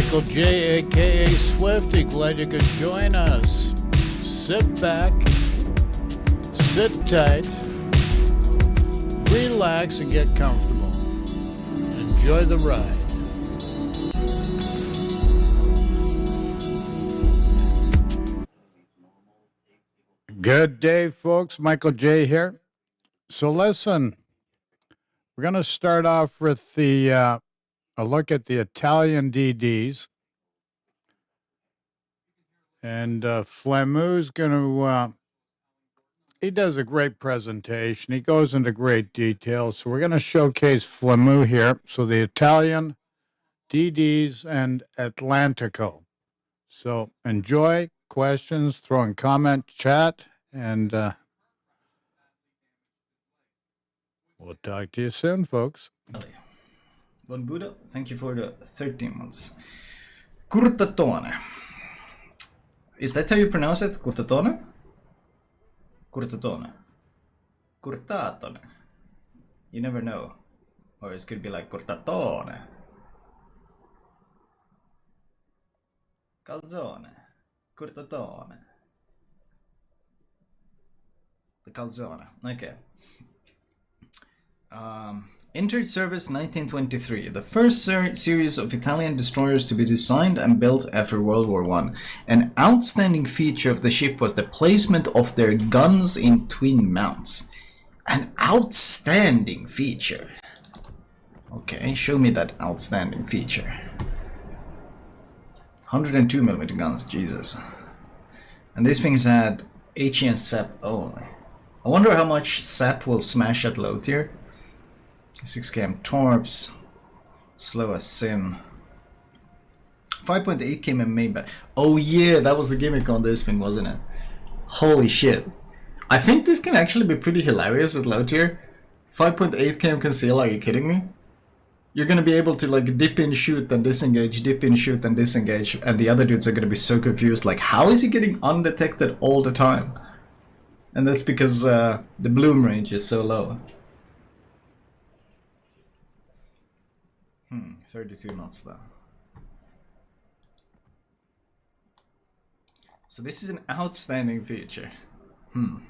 Michael J, aka Swifty. Glad you could join us. Sit back, sit tight, relax, and get comfortable. Enjoy the ride. Good day, folks. Michael J here. So listen, we're going to start off with a look at the Italian DDs. And Flamou's going to, he does a great presentation. He goes into great detail. So we're going to showcase Flamou here. So the Italian DDs and Atlantico. So enjoy, questions, throw in comment, chat, and we'll talk to you soon, folks. Von Buddha, thank you for the 13 months. Curtatone. Is that how you pronounce it? Curtatone? Curtatone. Curtatone. You never know. Or it could be like curtatone. Calzone. Curtatone. The calzone. Okay. Entered service 1923, the first series of Italian destroyers to be designed and built after World War I. An outstanding feature of the ship was the placement of their guns in twin mounts. An outstanding feature. Okay, show me that outstanding feature. 102mm guns, Jesus. And these things had HE and SAP only. I wonder how much SAP will smash at low tier. 6km torps, slow as sin. 5.8km main. Oh yeah, that was the gimmick on this thing, wasn't it? Holy shit. I think this can actually be pretty hilarious at low tier. 5.8km conceal, are you kidding me? You're gonna be able to like dip in, shoot, then disengage, dip in, shoot, then disengage, and the other dudes are gonna be so confused, like how is he getting undetected all the time? And that's because the bloom range is so low. 32 knots though. So this is an outstanding feature. I'm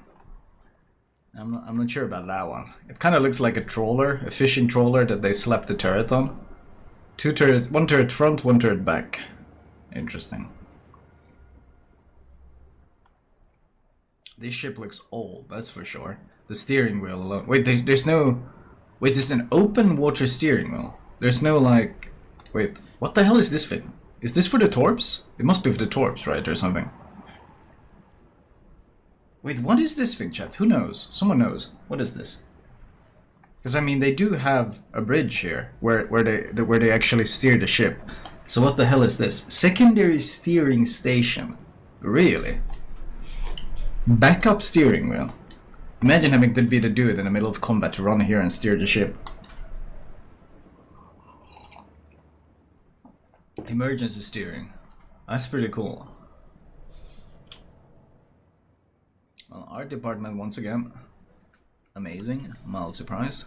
not sure about that one. It kind of looks like a trawler, a fishing trawler that they slapped the turret on. Two turrets, one turret front, one turret back. Interesting. This ship looks old, that's for sure. The steering wheel alone. Wait, there's no... Wait, this is an open water steering wheel. There's no like... Wait, what the hell is this thing? Is this for the torps? It must be for the torps, right, or something. Wait, what is this thing, chat? Who knows? Someone knows. What is this? Because I mean, they do have a bridge here where they actually steer the ship. So what the hell is this? Secondary steering station. Really? Backup steering wheel. Imagine having to be the dude in the middle of combat to run here and steer the ship. Emergency steering. That's pretty cool. Well, art department once again. Amazing. Mild surprise.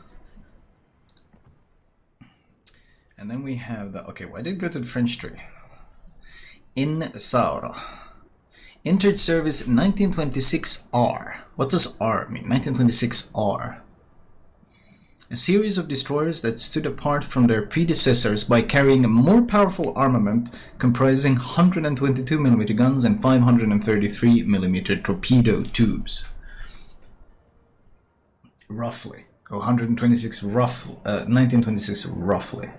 And then we have the... Okay, why did it go to the French tree? In Sauro. Entered service 1926R. What does R mean? 1926R. A series of destroyers that stood apart from their predecessors by carrying a more powerful armament comprising 122mm guns and 533mm torpedo tubes. Roughly. Oh, 126 rough, 1926 roughly.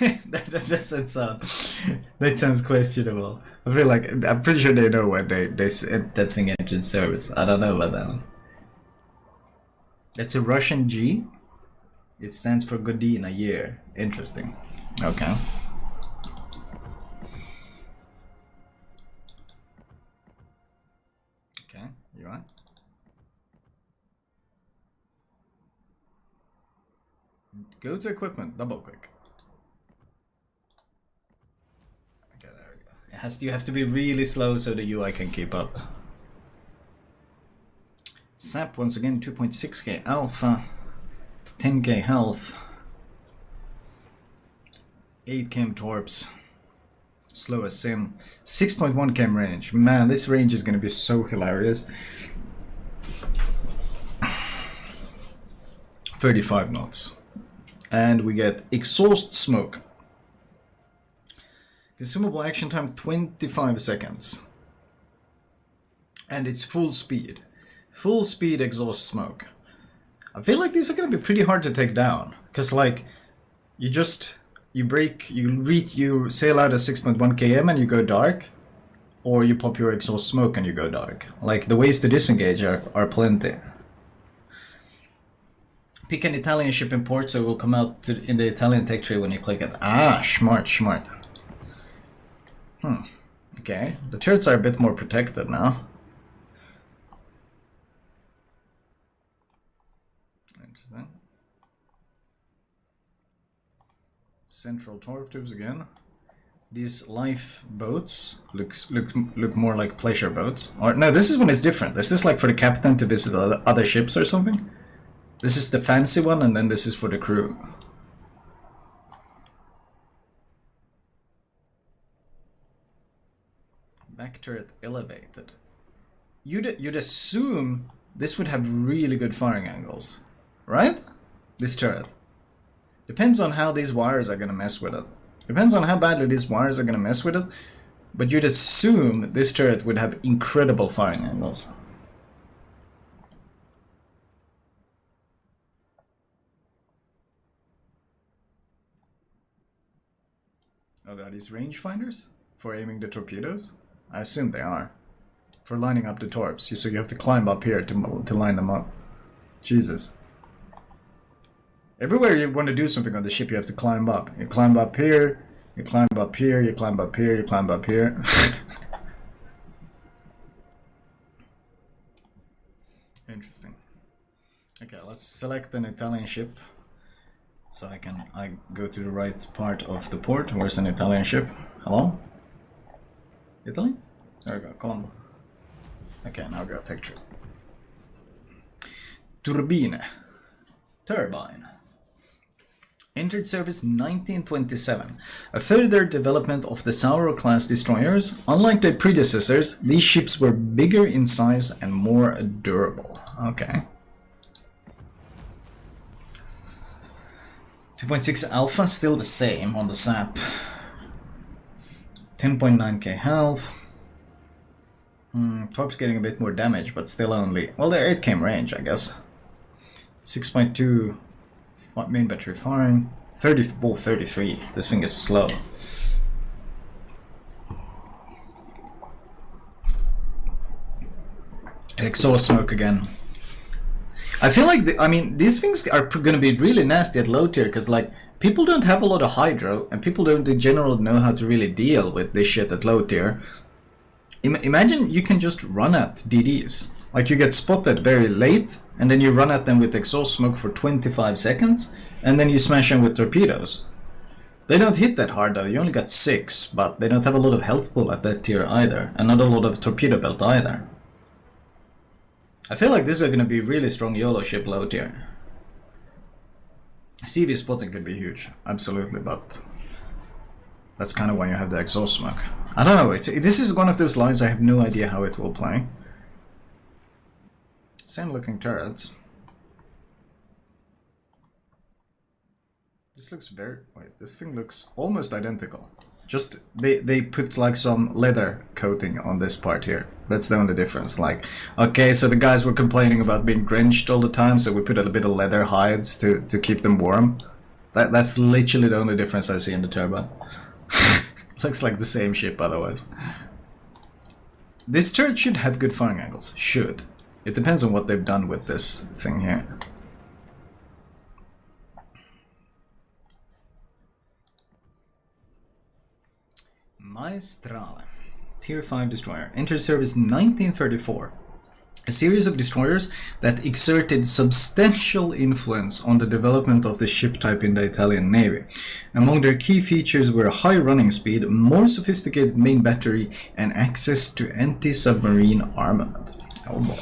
that doesn't sound... That sounds questionable. I feel like... I'm pretty sure they know when they said that thing entered service. I don't know about that one. It's a Russian G. It stands for Godina year. Interesting. Okay. Okay, you right? Go to equipment, double click. Okay, there we go. You have to be really slow so the UI can keep up. SAP once again, 2.6k alpha, 10k health. 8 km torps. Slow as sin. 6.1 km range. Man, this range is gonna be so hilarious. 35 knots. And we get exhaust smoke. Consumable action time 25 seconds. And it's full speed. Full speed exhaust smoke. I feel like these are gonna be pretty hard to take down. Cause like, you sail out at 6.1 km and you go dark. Or you pop your exhaust smoke and you go dark. Like, the ways to disengage are plenty. Pick an Italian ship in port so it will come out in the Italian tech tree when you click it. Ah, smart. Okay, the turrets are a bit more protected now. Interesting. Central torque tubes again. These life boats look more like pleasure boats. Or no, this is one is different. Is this like for the captain to visit other ships or something? This is the fancy one, and then this is for the crew. Back turret elevated. You'd assume this would have really good firing angles, right? This turret. Depends on how these wires are gonna mess with it. Depends on how badly these wires are gonna mess with it, but you'd assume this turret would have incredible firing angles. Oh, are these rangefinders for aiming the torpedoes? I assume they are. For lining up the torps, so you have to climb up here to line them up. Jesus. Everywhere you want to do something on the ship, you have to climb up. You climb up here, you climb up here, you climb up here, you climb up here. Interesting. Okay, let's select an Italian ship. So I go to the right part of the port. Where's an Italian ship? Hello? Italy? There we go, Colombo. Okay, now we got tech tree. Turbine. Turbine. Entered service 1927. A further development of the Sauro-class destroyers. Unlike their predecessors, these ships were bigger in size and more durable. Okay. 2.6 alpha, still the same on the SAP. 10.9k health. Torp's getting a bit more damage, but still only... Well, they're 8k range, I guess. 6.2 main battery firing. 33. This thing is slow. Exhaust smoke again. I feel like, these things are going to be really nasty at low tier, because, like, people don't have a lot of hydro, and people don't in general know how to really deal with this shit at low tier. Imagine you can just run at DDs. Like, you get spotted very late, and then you run at them with exhaust smoke for 25 seconds, and then you smash them with torpedoes. They don't hit that hard though, you only got 6, but they don't have a lot of health pool at that tier either, and not a lot of torpedo belt either. I feel like this is going to be really strong YOLO ship low tier. CV spotting could be huge, absolutely, but that's kind of why you have the exhaust smoke. I don't know, this is one of those lines I have no idea how it will play. Same looking turrets. This looks very... Wait, this thing looks almost identical. Just, they put like some leather coating on this part here. That's the only difference. Like, okay, so the guys were complaining about being drenched all the time, so we put a bit of leather hides to keep them warm. That's literally the only difference I see in the turbine. Looks like the same ship otherwise. This turret should have good firing angles. Should. It depends on what they've done with this thing here. Maestrale. Tier 5 destroyer. Entered service 1934. A series of destroyers that exerted substantial influence on the development of the ship type in the Italian Navy. Among their key features were high running speed, more sophisticated main battery, and access to anti-submarine armament. Oh boy.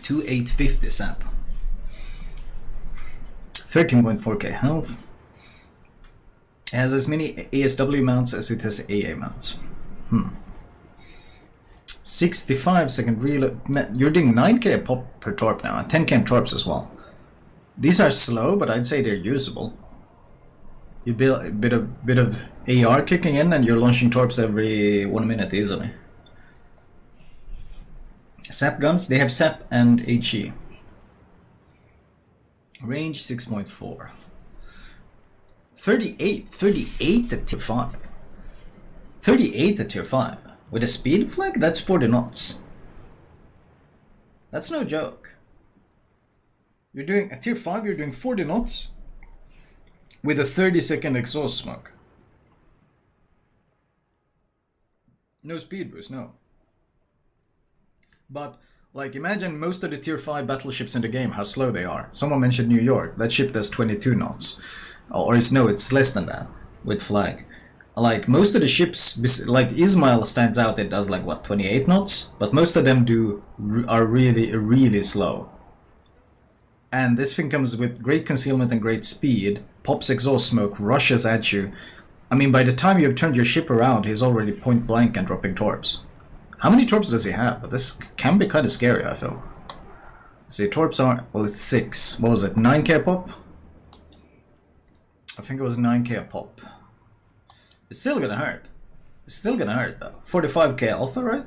2850 sap. 13.4k health. It has as many ASW mounts as it has AA mounts. 65 second reload. You're doing 9k a pop per torp now, and 10k torps as well. These are slow, but I'd say they're usable. You build a bit of AR kicking in, and you're launching torps every 1 minute easily. Sap guns, they have Sap and HE. Range 6.4. 38 at tier 5. 38 at tier 5. With a speed flag, that's 40 knots. That's no joke. You're doing, at tier 5, you're doing 40 knots with a 30-second exhaust smoke. No speed boost, no. But, like, imagine most of the tier 5 battleships in the game, how slow they are. Someone mentioned New York. That ship does 22 knots. Or it's less than that with flag. Like, most of the ships, like Ismail stands out, it does like, what, 28 knots? But most of them are really slow. And this thing comes with great concealment and great speed, pops exhaust smoke, rushes at you. I mean, by the time you have turned your ship around, he's already point blank and dropping torps. How many torps does he have? This can be kind of scary, I feel. See, torps are, well, it's 6. What was it, 9k a pop? I think it was 9k a pop. It's still gonna hurt. It's still gonna hurt, though. 45k alpha, right?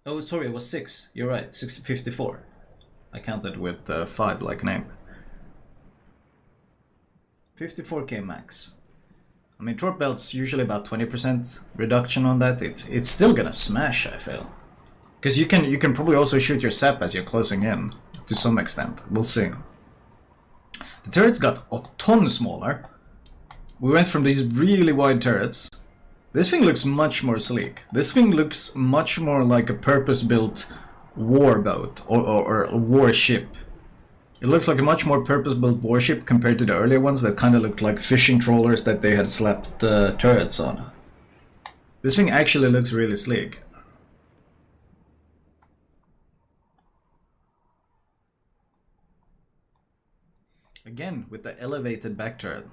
Oh, sorry, it was 6. You're right, 654. I counted with 5 like name. 54k max. I mean, torp belt's usually about 20% reduction on that. It's still gonna smash, I feel. Because you can probably also shoot your sap as you're closing in, to some extent. We'll see. The turrets got a ton smaller. We went from these really wide turrets. This thing looks much more sleek. This thing looks much more like a purpose-built warboat or a warship. It looks like a much more purpose-built warship compared to the earlier ones that kind of looked like fishing trawlers that they had slapped turrets on. This thing actually looks really sleek. Again, with the elevated back turret.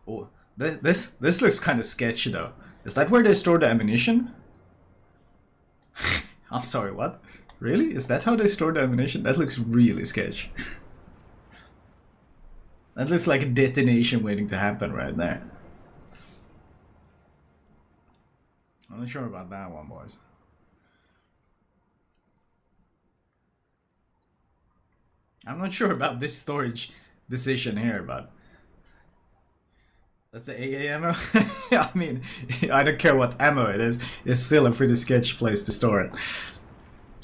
Oh, this looks kind of sketchy though. Is that where they store the ammunition? I'm sorry, what? Really? Is that how they store the ammunition? That looks really sketchy. That looks like a detonation waiting to happen right there. I'm not sure about that one, boys. I'm not sure about this storage decision here, but that's the AA ammo. I mean, I don't care what ammo it is. It's still a pretty sketchy place to store it.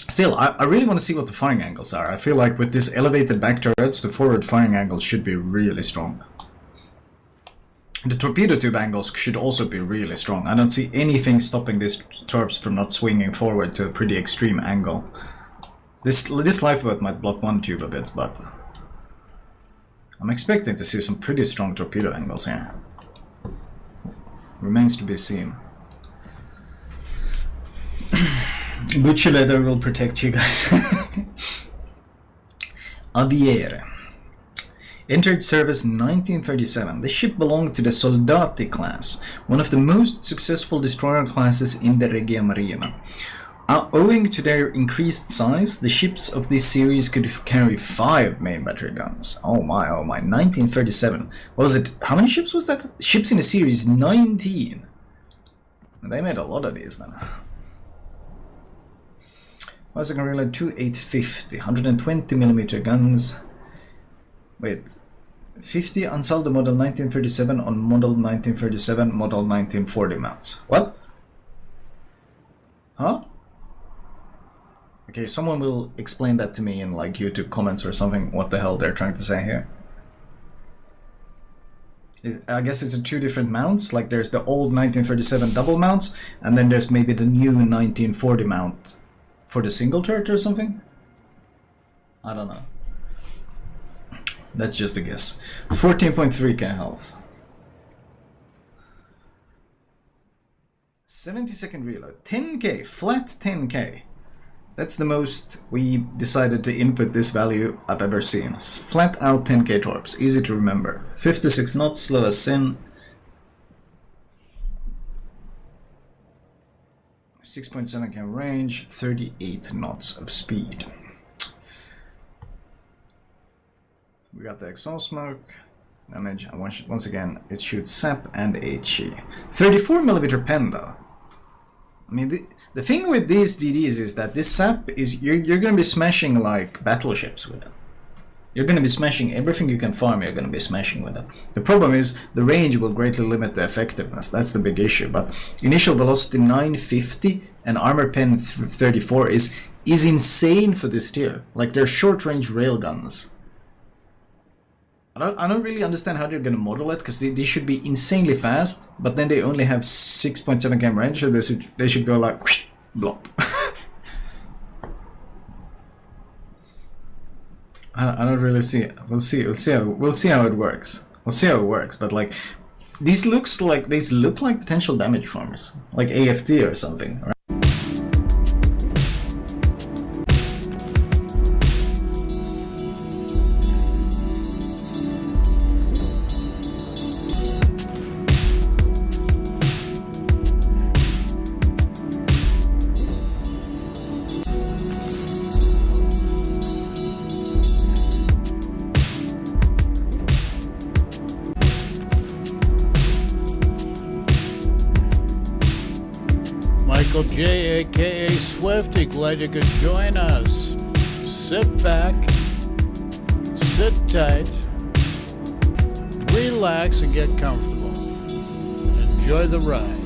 Still, I really want to see what the firing angles are. I feel like with this elevated back turrets, the forward firing angles should be really strong. The torpedo tube angles should also be really strong. I don't see anything stopping these torps from not swinging forward to a pretty extreme angle. This lifeboat might block one tube a bit, but I'm expecting to see some pretty strong torpedo angles here. Remains to be seen. Gucci leather will protect you guys. Aviere. Entered service 1937. The ship belonged to the Soldati class, one of the most successful destroyer classes in the Regia Marina. Owing to their increased size, the ships of this series could carry 5 main battery guns. Oh my, 1937. What was it? How many ships was that? Ships in the series, 19. They made a lot of these then. What's it gonna reload? 2850, 120mm guns. Wait, 50 Ansaldo model 1937 on model 1937, model 1940 mounts. What? Huh? Okay, someone will explain that to me in like YouTube comments or something, what the hell they're trying to say here. I guess it's 2 different mounts, like there's the old 1937 double mounts, and then there's maybe the new 1940 mount for the single turret or something? I don't know. That's just a guess. 14.3k health. 70-second reload. 10k, flat 10k. That's the most we decided to input this value I've ever seen. Flat out 10k torps, easy to remember. 56 knots, slow as sin. 6.7k range, 38 knots of speed. We got the exhaust smoke. Damage, and once again, it shoots SAP and HE. 34mm pen though. I mean, the thing with these DDs is that this SAP is, you're gonna be smashing like battleships with it. You're gonna be smashing everything you can farm, you're gonna be smashing with it. The problem is, the range will greatly limit the effectiveness, that's the big issue. But initial velocity 950 and armor pen 34 is insane for this tier. Like, they're short range railguns. I don't really understand how they're gonna model it, because they should be insanely fast, but then they only have 6.7 km range, so they should go like whoosh, blop. I don't really see it. We'll see how it works. We'll see how it works. But like, these look like potential damage farmers, like AFT or something, right? Michael J, aka Swifty, glad you could join us. Sit back, sit tight, relax and get comfortable. Enjoy the ride.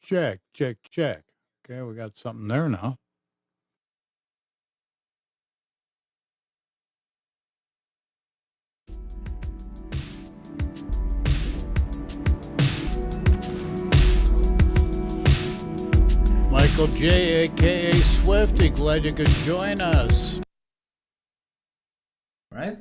Check, check, check. Okay, we got something there now. Michael J, aka Swifty, glad you could join us. Right?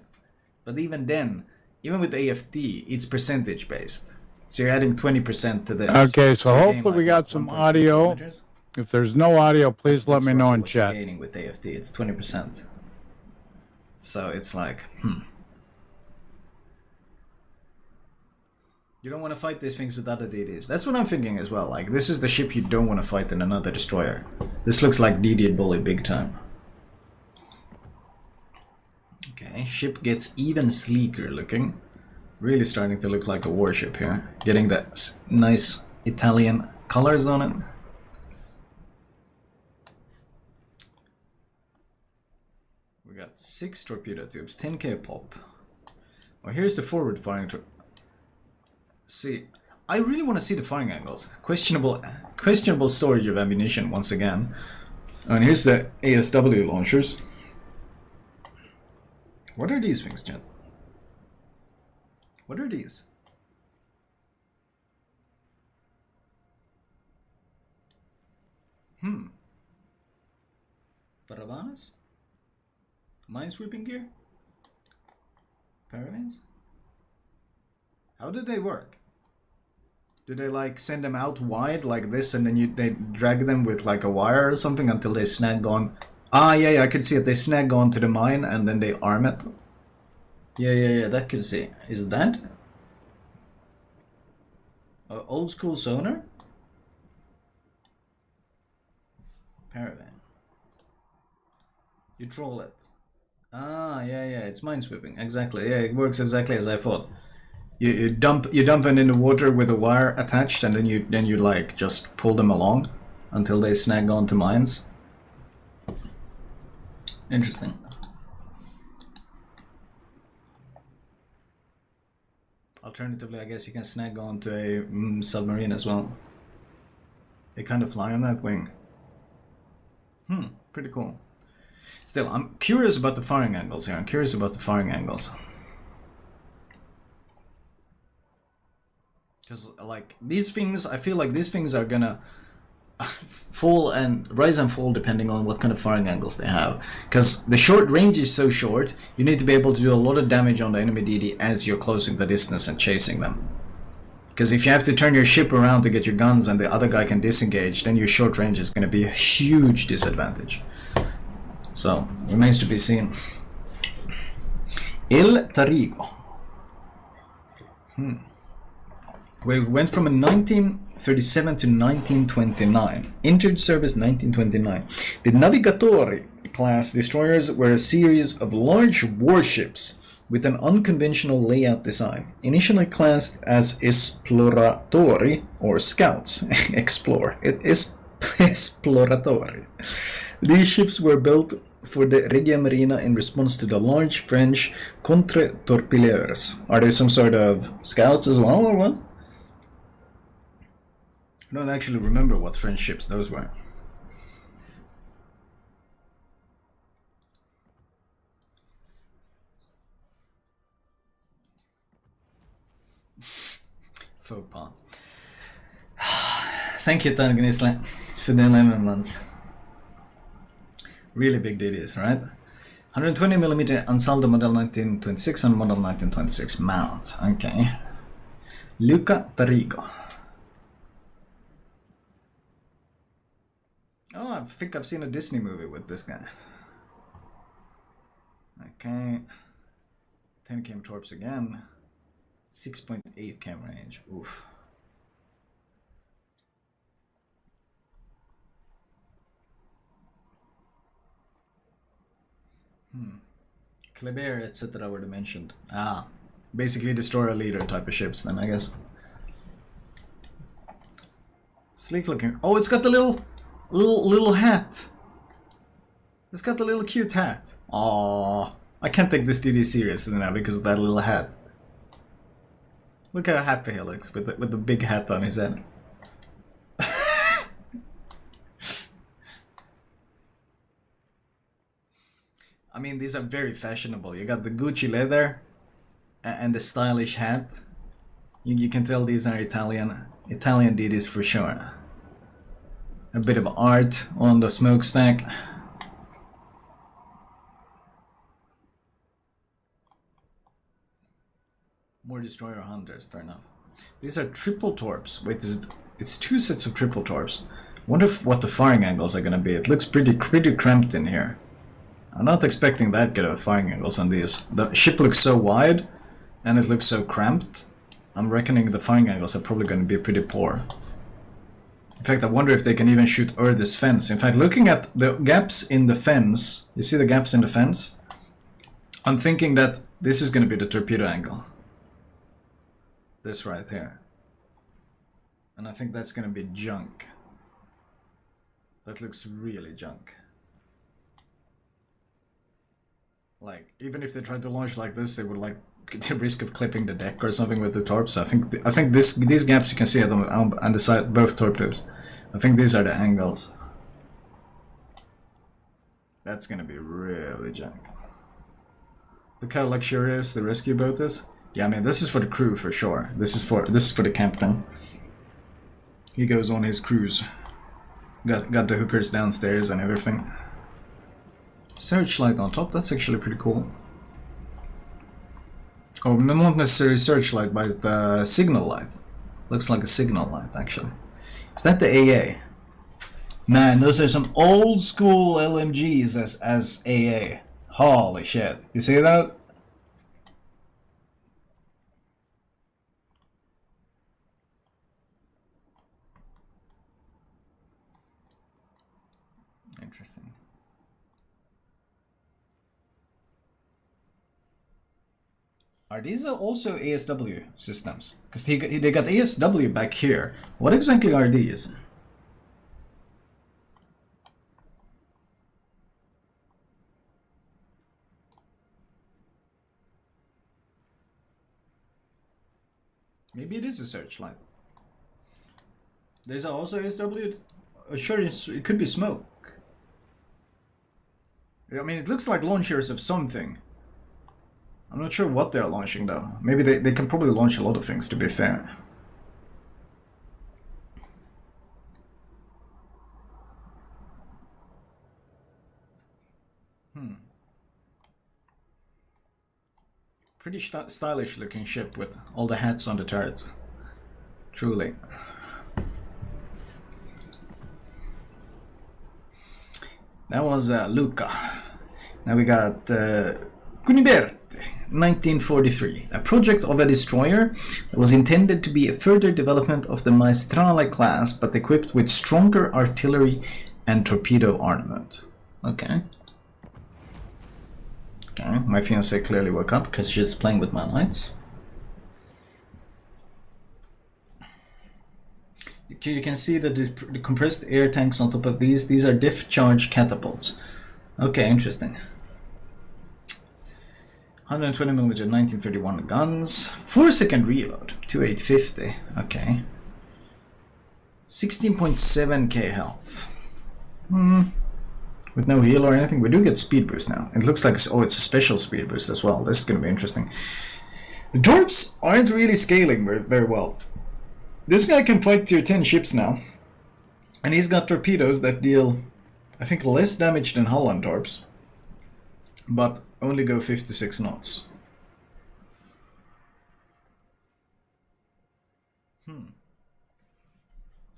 But even then, even with AFT, it's percentage based. So you're adding 20% to this. Okay, so you're hopefully gaining, we got some audio. kilometers. If there's no audio, please let That's me know roughly in what you're chat. gaining with AFT, it's 20%. So it's like, You don't want to fight these things with other DDs. That's what I'm thinking as well. Like, this is the ship you don't want to fight in another destroyer. This looks like DD Bully big time. Okay, ship gets even sleeker looking. Really starting to look like a warship here. Getting the nice Italian colors on it. We got 6 torpedo tubes, 10k pop. Well, here's the forward firing. See, I really want to see the firing angles. Questionable storage of ammunition once again. And here's the ASW launchers. What are these things, Jen? What are these? Paravanas? Minesweeping gear? Paravans? How do they work? Do they like send them out wide like this and then they drag them with like a wire or something until they snag on? Ah, yeah, I could see it. They snag on to the mine and then they arm it. Yeah, that could see. Is that? Old school sonar? Paravan. You troll it. Ah, yeah, it's minesweeping. Exactly. Yeah, it works exactly as I thought. You dump it in the water with a wire attached, and then you like just pull them along until they snag onto mines. Interesting. Alternatively, I guess you can snag onto a submarine as well. They kind of fly on that wing. Pretty cool. Still, I'm curious about the firing angles here. Because, like, these things, I feel like these things are gonna rise and fall depending on what kind of firing angles they have. Because the short range is so short, you need to be able to do a lot of damage on the enemy DD as you're closing the distance and chasing them. Because if you have to turn your ship around to get your guns and the other guy can disengage, then your short range is going to be a huge disadvantage. So, remains to be seen. Il Tarigo. We went from a 1937 to 1929. Entered service 1929. The Navigatori class destroyers were a series of large warships with an unconventional layout design. Initially classed as esploratori or scouts. Explore. It is esploratori. These ships were built for the Regia Marina in response to the large French contre-torpilleurs. Are they some sort of scouts as well, or what? I don't actually remember what French ships those were. Faux pas. Thank you, Targnisle, for the 11 months. Really big DDs, right? 120mm Ansaldo model 1926 and model 1926 mount. Okay. Luca Tarigo. Oh, I think I've seen a Disney movie with this guy. Okay. 10 cam torps again. 6.8 cam range. Oof. Kleber, etc. were mentioned. Ah, basically destroyer leader type of ships then, I guess. Sleek looking. Oh, it's got the little hat. It's got the little cute hat. Aww. I can't take this DD seriously now because of that little hat. Look how happy he looks with the big hat on his head. I mean, these are very fashionable. You got the Gucci leather and the stylish hat. You can tell these are Italian DDs for sure. A bit of art on the smokestack. More destroyer hunters, fair enough. These are triple torps. Wait, it's two sets of triple torps. Wonder what the firing angles are gonna be. It looks pretty cramped in here. I'm not expecting that good of firing angles on these. The ship looks so wide and it looks so cramped. I'm reckoning the firing angles are probably going to be pretty poor. In fact, I wonder if they can even shoot over this fence. In fact, looking at the gaps in the fence, you see the gaps in the fence? I'm thinking that this is going to be the torpedo angle. This right here. And I think that's going to be junk. That looks really junk. Like, even if they tried to launch like this, they would like the risk of clipping the deck or something with the torps. I think these gaps you can see on the side, both torp loops. I think these are the angles. That's gonna be really jank. Look how luxurious the rescue boat is. Yeah, I mean this is for the crew for sure. This is for the captain. He goes on his cruise. Got the hookers downstairs and everything. Searchlight on top. That's actually pretty cool. Oh, not necessarily searchlight, but signal light. Looks like a signal light actually. Is that the AA? Man, those are some old school LMGs as AA. Holy shit. You see that? Interesting. Are these also ASW systems? Because they got ASW back here. What exactly are these? Maybe it is a searchlight. These are also ASW? Sure, it could be smoke. I mean, it looks like launchers of something. I'm not sure what they're launching though. Maybe they can probably launch a lot of things, to be fair. Pretty stylish looking ship with all the hats on the turrets. Truly. That was Luca. Now we got Cuniberte, 1943. A project of a destroyer that was intended to be a further development of the Maestrale class, but equipped with stronger artillery and torpedo armament. Okay. Okay, my fiancée clearly woke up because she's playing with my lights. You can see that the compressed air tanks on top of these. These are diff charge catapults. Okay, interesting. 120mm 1931 guns. 4-second reload. 2850. Okay. 16.7k health. With no heal or anything. We do get speed boost now. It looks like, oh, it's a special speed boost as well. This is going to be interesting. The torps aren't really scaling very well. This guy can fight tier 10 ships now. And he's got torpedoes that deal, I think, less damage than Holland torps. But only go 56 knots.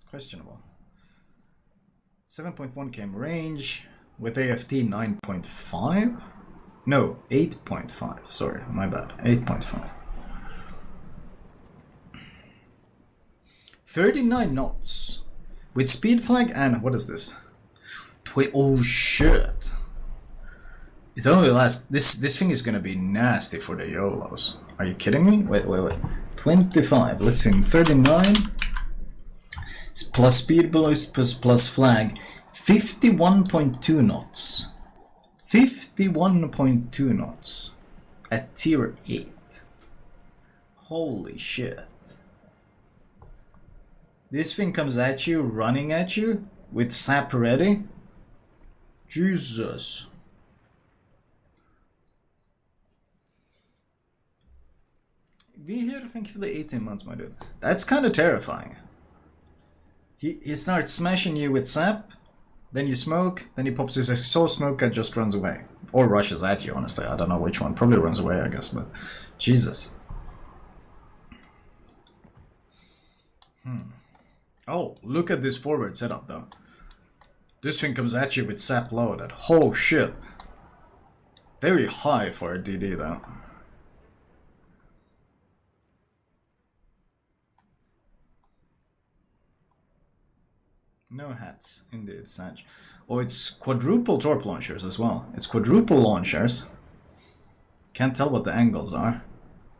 Questionable. 7.1 km range. With AFT 9.5? No, 8.5. Sorry, my bad. 8.5. 39 knots. With speed flag and... what is this? Oh shit. It only lasts... This thing is gonna be nasty for the YOLOs. Are you kidding me? Wait. 25. Let's see. 39. Plus speed boost plus flag. 51.2 knots. 51.2 knots. At tier 8. Holy shit. This thing comes at you, running at you, with sap ready. Jesus. Be here, thank you for the 18 months, my dude. That's kind of terrifying. He starts smashing you with sap, then you smoke, then he pops his exhaust smoke and just runs away. Or rushes at you, honestly. I don't know which one. Probably runs away, I guess, but... Jesus. Oh, look at this forward setup, though. This thing comes at you with sap loaded. Oh, shit. Very high for a DD, though. No hats, indeed, Sag. Oh, it's quadruple torp launchers as well. It's quadruple launchers. Can't tell what the angles are.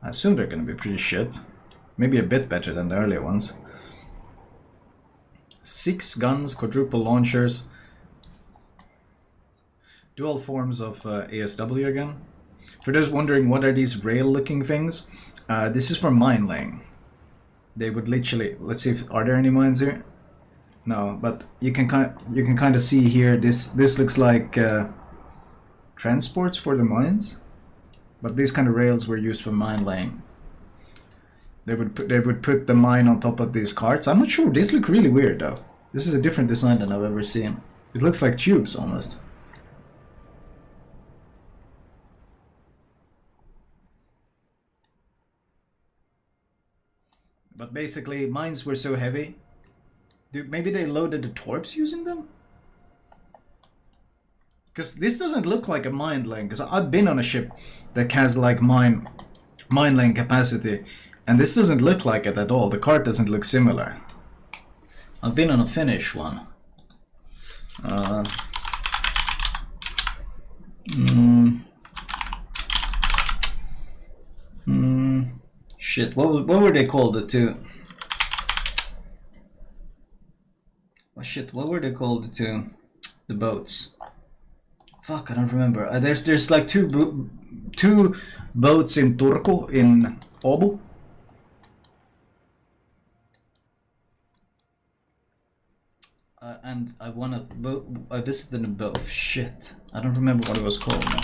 I assume they're gonna be pretty shit. Maybe a bit better than the earlier ones. 6 guns, quadruple launchers. Dual forms of ASW again. For those wondering what are these rail-looking things, this is for mine laying. They would literally, let's see if are there any mines here. No, but you can kind of see here. This looks like transports for the mines, but these kind of rails were used for mine laying. They would put the mine on top of these carts. I'm not sure. These look really weird though. This is a different design than I've ever seen. It looks like tubes almost. But basically, mines were so heavy. Dude, maybe they loaded the torps using them? Because this doesn't look like a mine lane. Because I've been on a ship that has like mine lane capacity, and this doesn't look like it at all. The cart doesn't look similar. I've been on a Finnish one. Shit, what were they called? The two. Oh shit, what were they called? The boats. Fuck, I don't remember. There's like two boats in Turku in Åbo. And I visited them both. Shit, I don't remember what it was called now.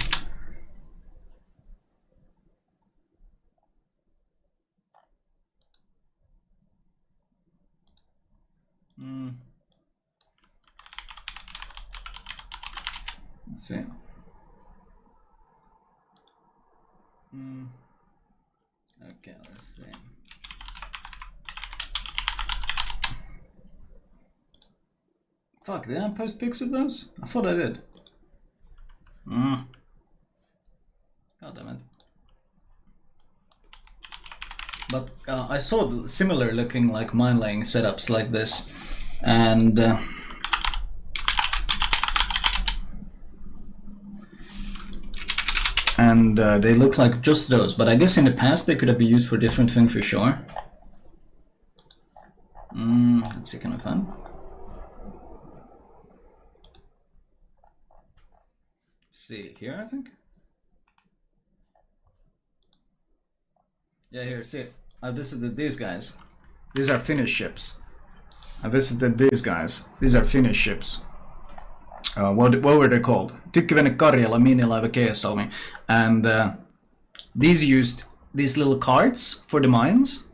Let's see. Okay, let's see. Fuck, did I post pics of those? I thought I did. God damn it. But I saw similar looking like mine laying setups like this, and they look like just those, but I guess in the past they could have been used for different things for sure. Let's see, can I find? See here, I think. Yeah, here, see, I visited these guys. These are Finnish ships. I visited these guys. These are Finnish ships. What were they called? Tykkivene Karjala, Minilaiva Keesalmi. And these used these little carts for the mines.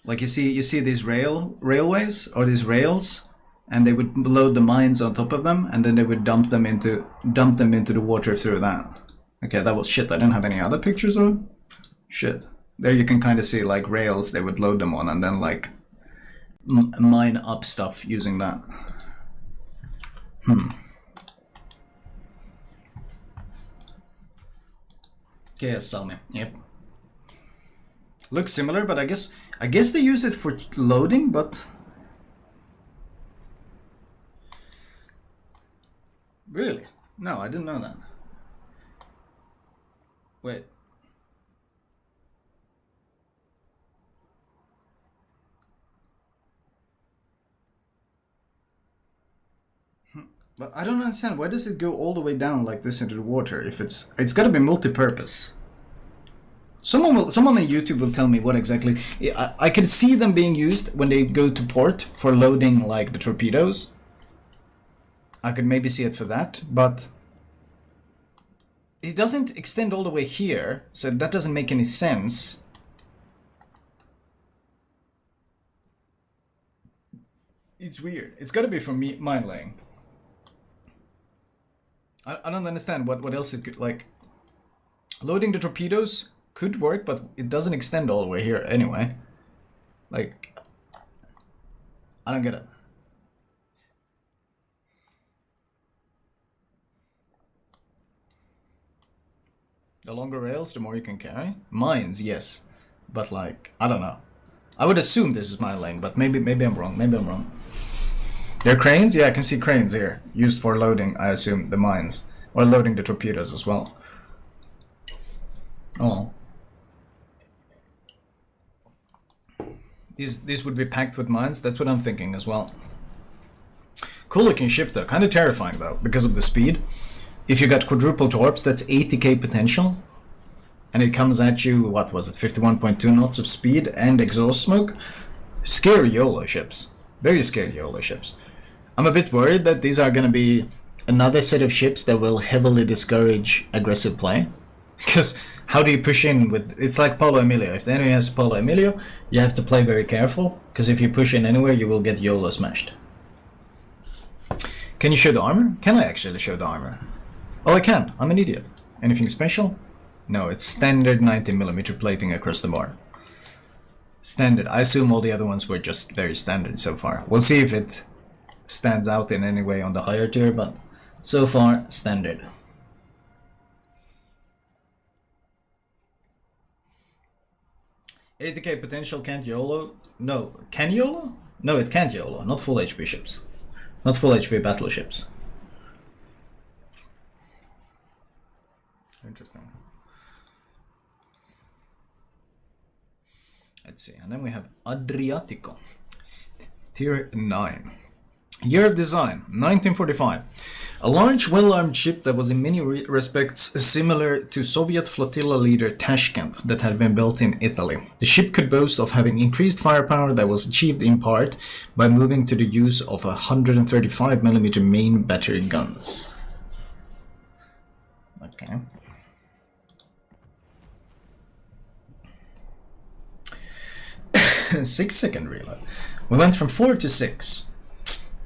Like you see these railways or these rails, and they would load the mines on top of them, and then they would dump them into the water through that. Okay, that was shit. I didn't have any other pictures of it. Shit. There you can kind of see like rails they would load them on, and then like mine up stuff using that. Keesalmi, yep. Looks similar, but I guess they use it for loading, but really? No, I didn't know that. Wait. But I don't understand, why does it go all the way down like this into the water if it's got to be multi-purpose? Someone on YouTube will tell me what exactly. I could see them being used when they go to port for loading like the torpedoes. I could maybe see it for that, but it doesn't extend all the way here, so that doesn't make any sense. It's weird. It's got to be for mine laying. I don't understand what else it could, like, loading the torpedoes could work, but it doesn't extend all the way here anyway. Like, I don't get it. The longer rails, the more you can carry. Mines, yes, but like, I don't know. I would assume this is mine laying, but maybe I'm wrong. Maybe I'm wrong. There are cranes? Yeah, I can see cranes here. Used for loading, I assume, the mines. Or loading the torpedoes as well. Oh. These would be packed with mines? That's what I'm thinking as well. Cool looking ship though. Kind of terrifying though, because of the speed. If you got quadruple torps, that's 80k potential. and it comes at you, what was it, 51.2 knots of speed and exhaust smoke. Scary YOLO ships. Very scary YOLO ships. I'm a bit worried that these are going to be another set of ships that will heavily discourage aggressive play. Because how do you push in with... It's like Polo Emilio. If the enemy has Polo Emilio, you have to play very careful. Because if you push in anywhere, you will get YOLO smashed. Can you show the armor? Can I actually show the armor? Oh, I can. I'm an idiot. Anything special? No, it's standard 90mm plating across the board. Standard. I assume all the other ones were just very standard so far. We'll see if it stands out in any way on the higher tier, but so far, standard. $80k potential can't YOLO? No. Can YOLO? No, it can't YOLO. Not full HP ships. Not full HP battleships. Interesting. Let's see. And then we have Adriatico. Tier 9. Year of design, 1945. A large, well-armed ship that was in many respects similar to Soviet flotilla leader Tashkent that had been built in Italy. The ship could boast of having increased firepower that was achieved in part by moving to the use of 135mm main battery guns. Okay. Six-second reload. We went from 4 to 6.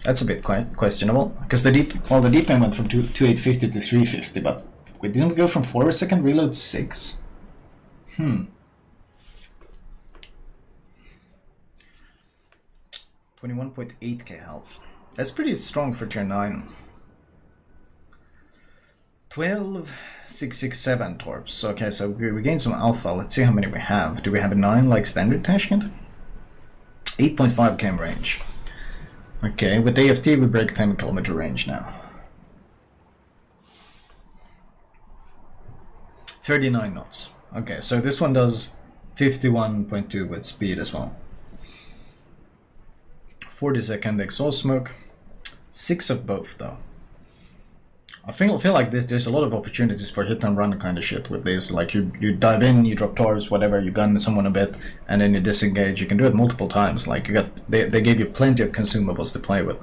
That's a bit quite questionable, because the deep end went from 2850 to 350, but we didn't go from 4-second reload to 6. 21.8k health. That's pretty strong for tier 9. 12,667 torps. Okay, so we gained some alpha. Let's see how many we have. Do we have a 9 like standard Tashkent? 8.5 km range. Okay, with AFT we break 10 km range now. 39 knots. Okay, so this one does 51.2 with speed as well. 40-second exhaust smoke. 6 of both though. I feel like there's a lot of opportunities for hit and run kind of shit with this. Like you dive in, you drop torps, whatever, you gun someone a bit, and then you disengage. You can do it multiple times. Like they gave you plenty of consumables to play with.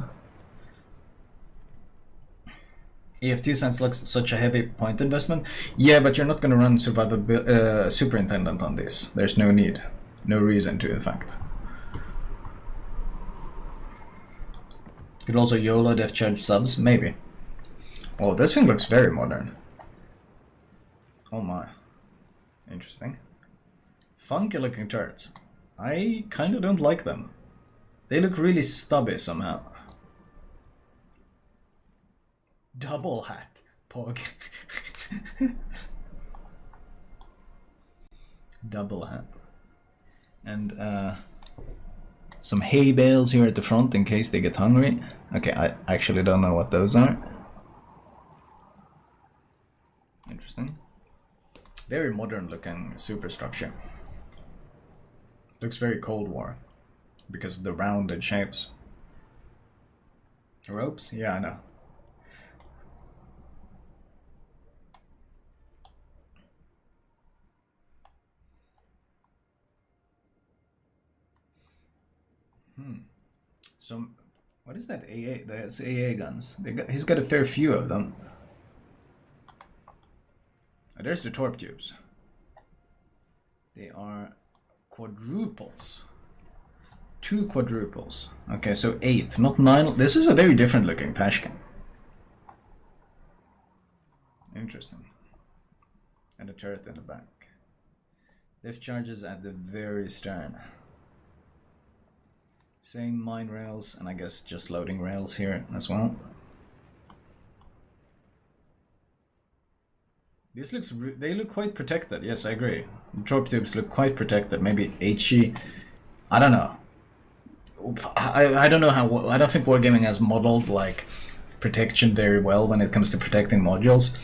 EFT sounds like such a heavy point investment. Yeah, but you're not going to run Superintendent on this. There's no need, no reason to, in fact. Could also YOLO def charge subs, maybe. Oh, this thing looks very modern. Oh my. Interesting. Funky looking turrets. I kinda don't like them. They look really stubby somehow. Double hat. Pog. Double hat. And some hay bales here at the front in case they get hungry. Okay, I actually don't know what those are. Interesting. Very modern looking superstructure. Looks very Cold War because of the rounded shapes. Ropes? Yeah, I know. So, what is that AA? That's AA guns. He's got a fair few of them. There's the torp tubes. They are quadruples. 2 quadruples. Okay, so 8, not 9. This is a very different looking Tashkent. Interesting. And a turret in the back. Diff charges at the very stern. Same mine rails, and I guess just loading rails here as well. These they look quite protected. Yes, I agree. The torp tubes look quite protected. Maybe HE. I don't know. I don't know how. I don't think Wargaming has modeled like protection very well when it comes to protecting modules.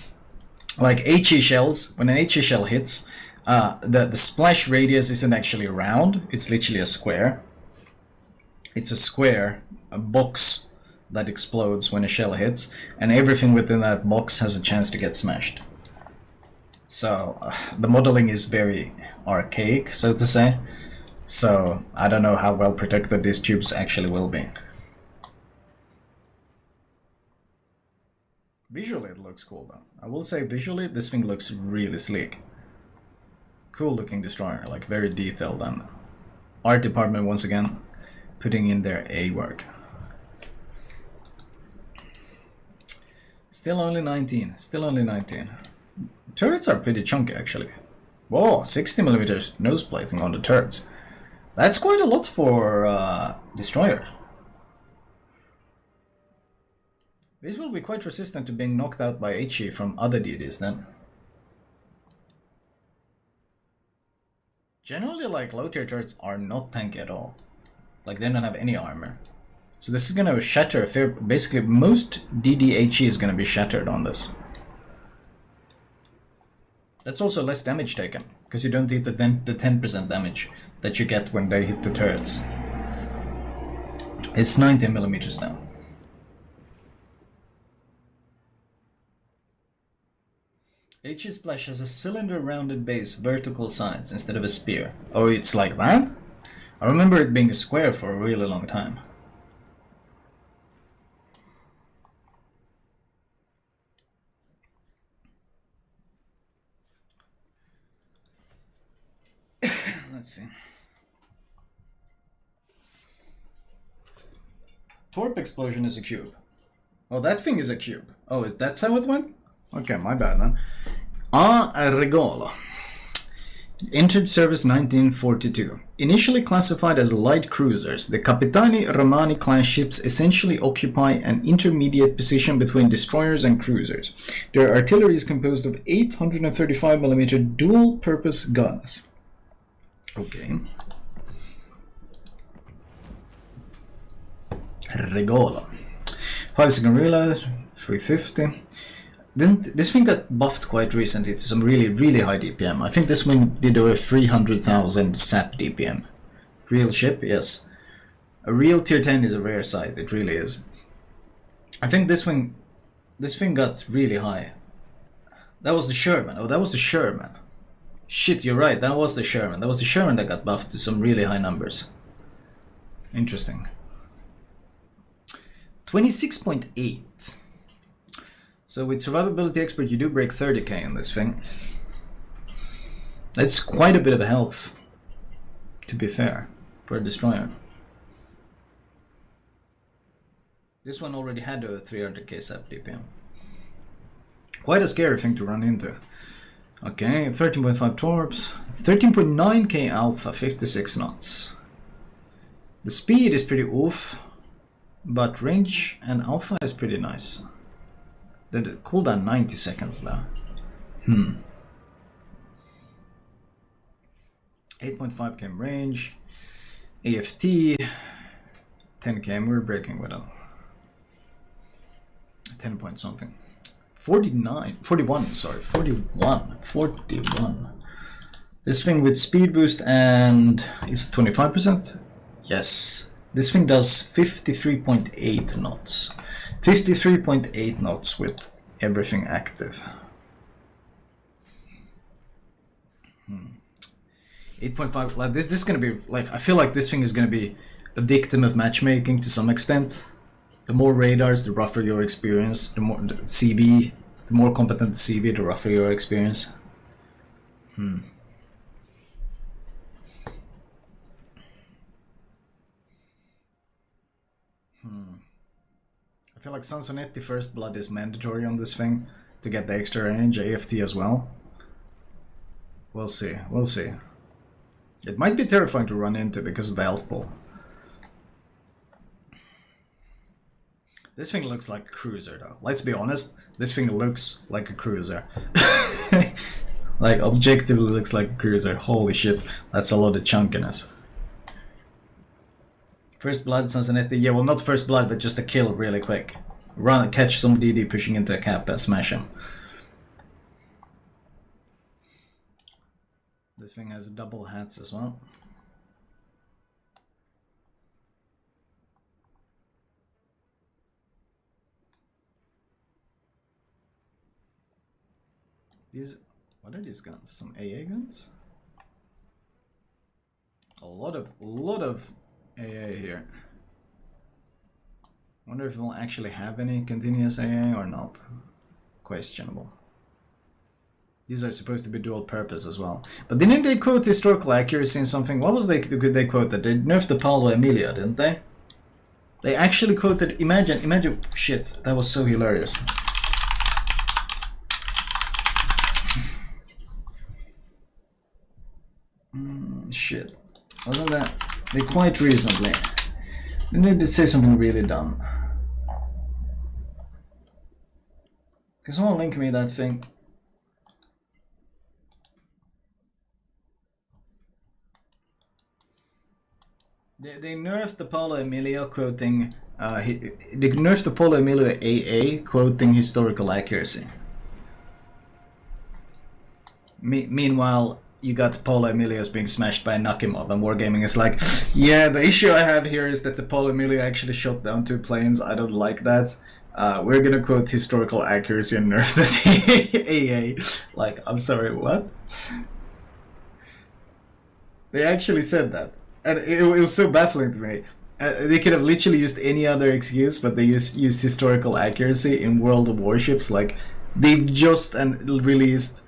Like HE shells, when an HE shell hits, the splash radius isn't actually round. It's literally a square. It's a square, a box that explodes when a shell hits, and everything within that box has a chance to get smashed. So the modeling is very archaic, so to say. So I don't know how well protected these tubes actually will be. Visually it looks cool though. I will say visually this thing looks really sleek. Cool looking destroyer, like very detailed, and art department once again putting in their A work. Still only 19, still only 19. Turrets are pretty chunky actually. Whoa, 60mm nose plating on the turrets. That's quite a lot for destroyer. This will be quite resistant to being knocked out by HE from other DDs then. Generally, like, low tier turrets are not tanky at all. Like, they don't have any armor. So this is gonna shatter basically most DDHE is gonna be shattered on this. That's also less damage taken, because you don't hit the 10% damage that you get when they hit the turrets. It's 90mm now. HE Splash has a cylinder-rounded base, vertical sides, instead of a spear. Oh, it's like that? I remember it being a square for a really long time. Let's see. Torp explosion is a cube. Oh, that thing is a cube. Oh, is that how it went? Okay, my bad, man. Regolo. Entered service 1942. Initially classified as light cruisers, the Capitani Romani class ships essentially occupy an intermediate position between destroyers and cruisers. Their artillery is composed of 835mm dual-purpose guns. Okay. Regolo. 5-second reload, 350. This thing got buffed quite recently to some really high DPM. I think this one did over 300,000 SAP DPM. Real ship, yes. A real tier 10 is a rare sight, it really is. I think this thing got really high. That was the Sherman. Oh, that was the Sherman. Shit, you're right, that was the Sherman. That was the Sherman that got buffed to some really high numbers. Interesting. 26.8. So with survivability expert you do break 30k in this thing. That's quite a bit of a health, to be fair, for a destroyer. This one already had a 300k SAP DPM. Quite a scary thing to run into. Okay, 13.5 torps, 13.9k alpha, 56 knots. The speed is pretty oof, but range and alpha is pretty nice. The cooldown 90 seconds though. 8.5 km range, AFT, 10 km, we're breaking with it. 10 point something. 41. This thing with speed boost and is 25%? Yes. This thing does 53.8 knots. 53.8 knots with everything active. 8.5, like this is gonna be, like, I feel like this thing is gonna be a victim of matchmaking to some extent. The more radars, the rougher your experience. The more the CV, the more competent the CV, the rougher your experience. I feel like Sansonetti First Blood is mandatory on this thing to get the extra range, AFT as well. We'll see, we'll see. It might be terrifying to run into because of the health pool. This thing looks like a cruiser though. Let's be honest, this thing looks like a cruiser. Like, objectively looks like a cruiser. Holy shit, that's a lot of chunkiness. First Blood, Sansonetti. Yeah, well, not First Blood, but just a kill really quick. Run, catch some DD pushing into a cap and smash him. This thing has double hats as well. What are these guns? Some AA guns? A lot of AA here. Wonder if we'll actually have any continuous AA or not. Questionable. These are supposed to be dual purpose as well. But didn't they quote historical accuracy in something? What was they quoted? They nerfed the Paolo Emilia, didn't they? They actually quoted, imagine, shit, that was so hilarious. Shit. Wasn't that? They quite recently. Didn't they say something really dumb? Can someone link me that thing? They nerfed the Paolo Emilio quoting. They nerfed the Paolo Emilio AA quoting historical accuracy. Meanwhile, you got Paolo Emilio's being smashed by Nakimov, and Wargaming is like, yeah, the issue I have here is that the Paolo Emilio actually shot down 2 planes. I don't like that. We're gonna quote historical accuracy and nerf the AA. Like, I'm sorry, what? They actually said that. And it was so baffling to me. They could have literally used any other excuse, but they used historical accuracy in World of Warships. Like, they've just released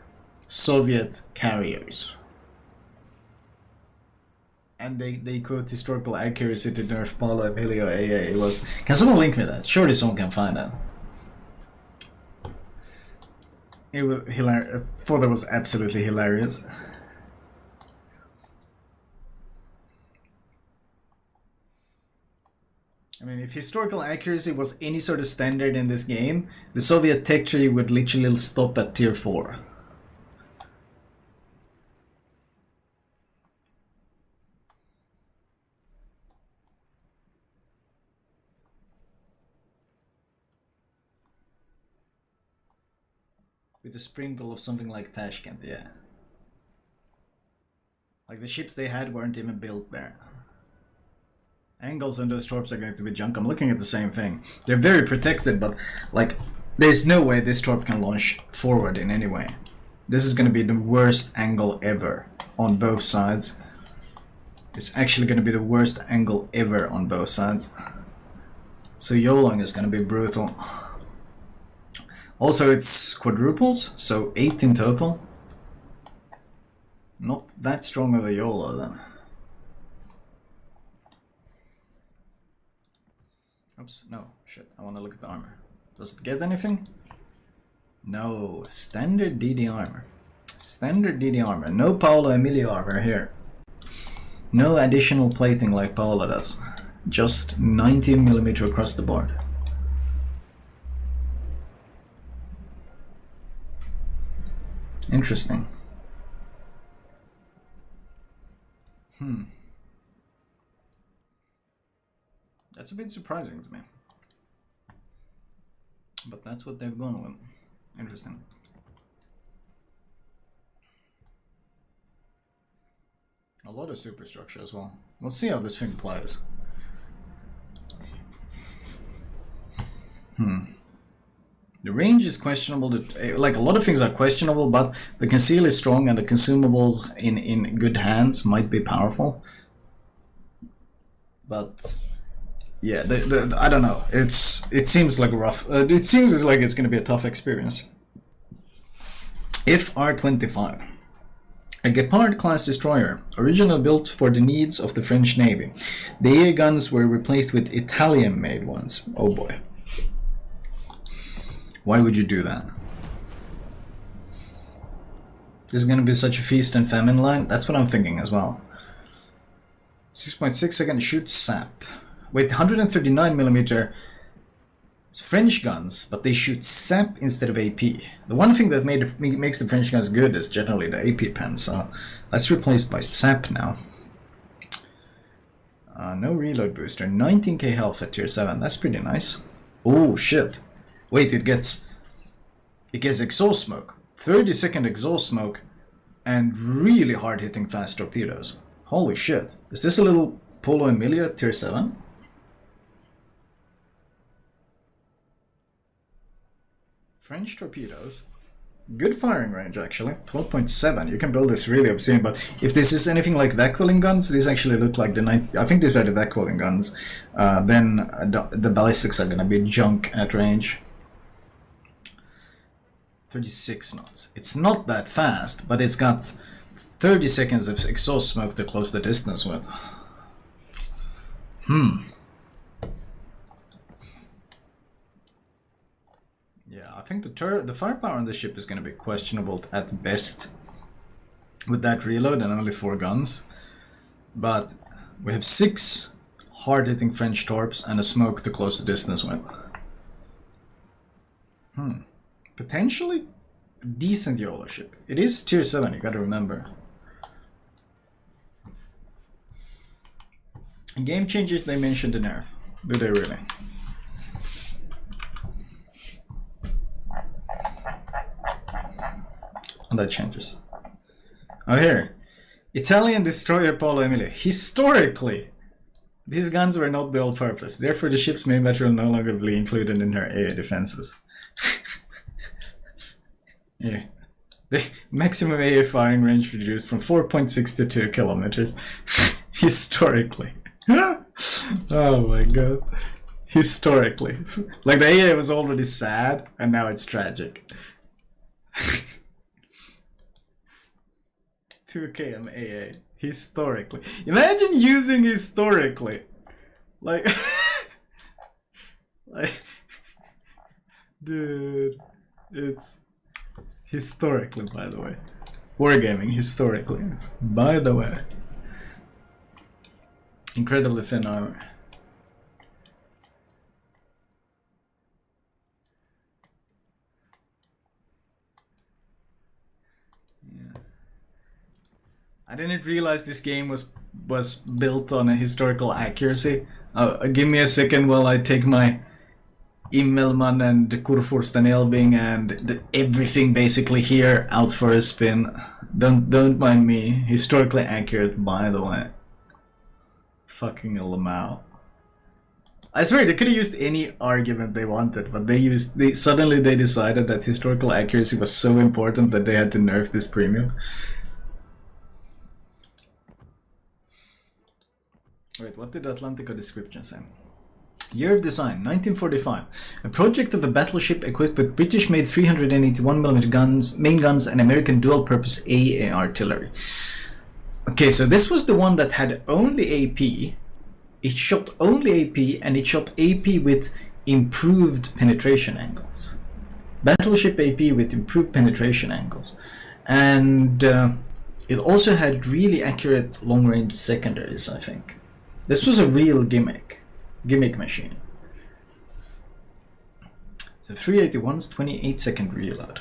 Soviet carriers. And they quote historical accuracy to nerf Paolo Emilio AA. It was... Can someone link me that? Surely someone can find that. It was hilarious. I thought it was absolutely hilarious. I mean, if historical accuracy was any sort of standard in this game, the Soviet tech tree would literally stop at tier 4. With a sprinkle of something like Tashkent, yeah. Like, the ships they had weren't even built there. Angles on those torps are going to be junk. I'm looking at the same thing. They're very protected, but like, there's no way this torp can launch forward in any way. This is going to be the worst angle ever on both sides. It's actually going to be the worst angle ever on both sides. So YOLOing is going to be brutal. Also, it's quadruples, so 8 in total. Not that strong of a YOLO then. Oops, no, shit, I want to look at the armor. Does it get anything? No, standard DD armor. Standard DD armor. No Paolo Emilio armor here. No additional plating like Paolo does. Just 19mm across the board. Interesting. That's a bit surprising to me. But that's what they've gone with. Interesting. A lot of superstructure as well. We'll see how this thing plays. The range is questionable. Like, a lot of things are questionable, but the conceal is strong and the consumables in good hands might be powerful. But yeah, I don't know. It seems like rough. It seems like it's going to be a tough experience. If R25, a Gepard-class destroyer, originally built for the needs of the French Navy. The AA guns were replaced with Italian-made ones. Oh boy. Why would you do that? This is going to be such a feast and famine line. That's what I'm thinking as well. 6.6 seconds shoots sap. With 139mm French guns, but they shoot sap instead of AP. The one thing that makes the French guns good is generally the AP pen, so that's replaced by sap now. No reload booster. 19k health at tier 7. That's pretty nice. Oh shit. Wait, it gets exhaust smoke. 30-second exhaust smoke and really hard-hitting fast torpedoes. Holy shit. Is this a little Polo Emilia tier 7? French torpedoes Good firing range, actually. 12.7. You can build this really obscene, but if this is anything like vac-welling guns, these actually look like the I think these are the vac-welling guns. Then the ballistics are gonna be junk at range. 36 knots. It's not that fast, but it's got 30 seconds of exhaust smoke to close the distance with. Yeah, I think the firepower on the ship is going to be questionable at best with that reload and only 4 guns. But we have 6 hard-hitting French torps and a smoke to close the distance with. Potentially a decent YOLO ship. It is tier 7, you gotta remember. In game changes, they mentioned the nerf. Do they really? That changes. Oh, here. Italian destroyer Paolo Emilio. Historically, these guns were not dual purpose. Therefore, the ship's main battery will no longer be included in her AA defenses. Yeah. The maximum AA firing range reduced from 4.6 to 2 kilometers. Historically. Oh my god. Historically. Like the AA was already sad, and now it's tragic. 2 km AA. Historically. Imagine using historically. Like... like... Dude. It's... Historically, by the way. Wargaming, historically. By the way. Incredibly thin armor. Yeah. I didn't realize this game was built on a historical accuracy. Give me a second while I take my Immelmann and Kurfürsten Elbing and everything basically here out for a spin. Don't mind me. Historically accurate, by the way. Fucking Lamau. I swear they could have used any argument they wanted, but suddenly they decided that historical accuracy was so important that they had to nerf this premium. Wait, what did the Atlantico description say? Year of design, 1945. A project of a battleship equipped with British-made 381mm guns, main guns, and American dual-purpose AA artillery. Okay, so this was the one that had only AP. It shot only AP, and it shot AP with improved penetration angles. Battleship AP with improved penetration angles. And it also had really accurate long-range secondaries, I think. This was a real gimmick machine. So 381's 28-second reload.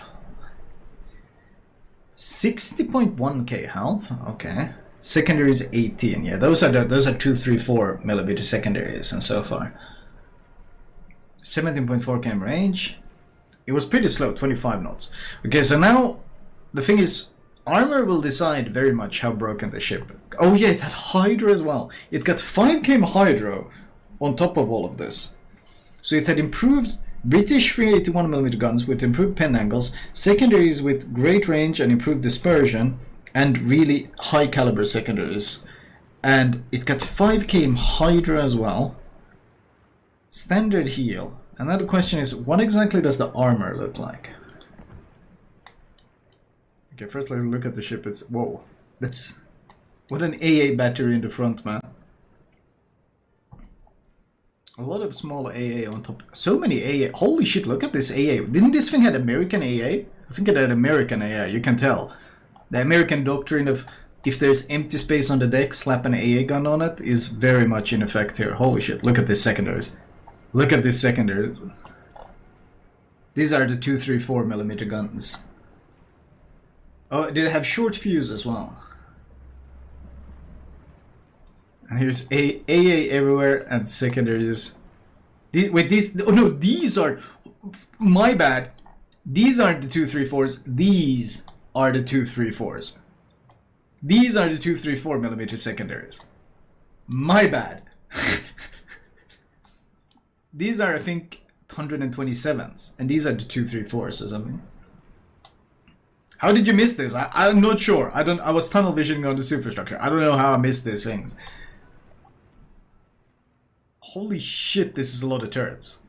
60.1k health. Okay. Secondary is 18. Yeah, those are 234mm secondaries, and so far 17.4 km range. It was pretty slow, 25 knots. Okay, so now the thing is, armor will decide very much how broken the ship. Oh yeah, it had hydro as well. It got 5 km hydro on top of all of this. So it had improved British 381mm guns with improved pen angles, secondaries with great range and improved dispersion, and really high caliber secondaries. And it got 5 km hydro as well. Standard heal. Another question is, what exactly does the armor look like? Okay, first let's look at the ship. It's, whoa, that's, what an AA battery in the front, man. A lot of small AA on top. So many AA. Holy shit, look at this AA. Didn't this thing have American AA? I think it had American AA, you can tell. The American doctrine of if there's empty space on the deck, slap an AA gun on it is very much in effect here. Holy shit, look at this secondaries. Look at this secondaries. These are the 234mm guns. Oh, did it have short fuse as well? And here's AA everywhere and secondaries. Wait, these... Oh no, these are... My bad. These aren't the 234s. These are the 234s. These are the 234mm secondaries. My bad. These are, I think, 127s. And these are the 234s or something. How did you miss this? I'm not sure. I was tunnel visioning on the superstructure. I don't know how I missed these things. Holy shit, this is a lot of turrets.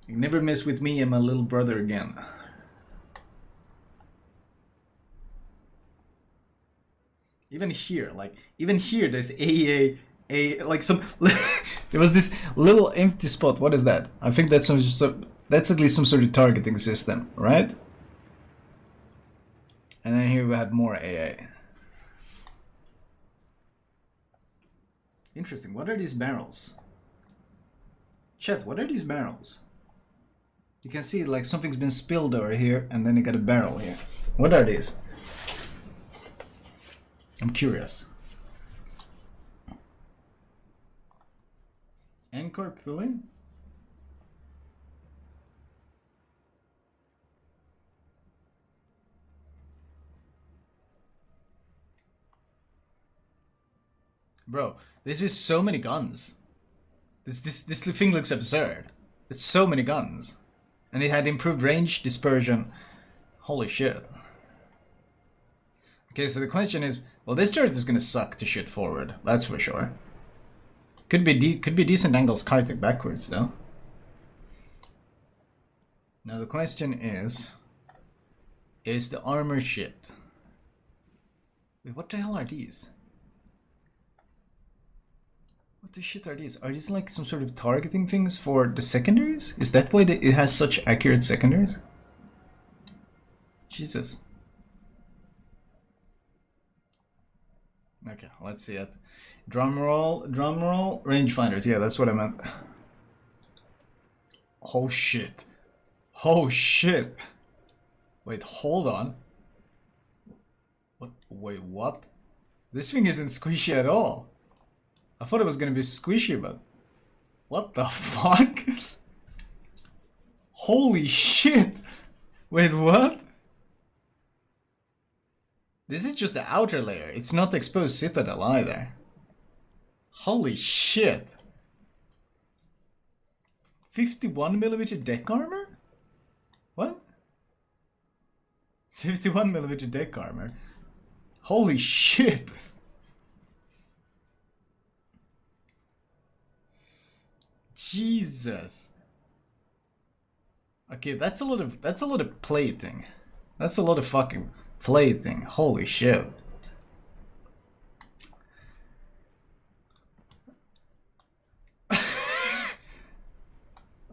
You never mess with me and my little brother again. Even here, there's like some. There was this little empty spot. What is that? I think that's that's at least some sort of targeting system, right? And then here we have more AA. Interesting. What are these barrels? Chat, what are these barrels? You can see like something's been spilled over here, and then you got a barrel here. What are these? I'm curious. Anchor pulling? Bro, this is so many guns. This thing looks absurd. It's so many guns. And it had improved range, dispersion. Holy shit. Okay, so the question is, well, this turret is gonna suck to shoot forward. That's for sure. Could be decent angles kiting backwards though. Now the question is the armor shit? Wait, what the hell are these? What the shit are these? Are these like some sort of targeting things for the secondaries? Is that why it has such accurate secondaries? Jesus. Okay, let's see it. Drum roll, rangefinders. Yeah, that's what I meant. Oh shit. Oh shit. Wait, hold on. What? Wait, what? This thing isn't squishy at all. I thought it was gonna be squishy, but what the fuck? Holy shit! Wait, what? This is just the outer layer. It's not the exposed citadel either. Holy shit! 51mm deck armor? What? 51mm deck armor. Holy shit! Jesus. Okay, that's a lot of plating. That's a lot of fucking plating. Holy shit.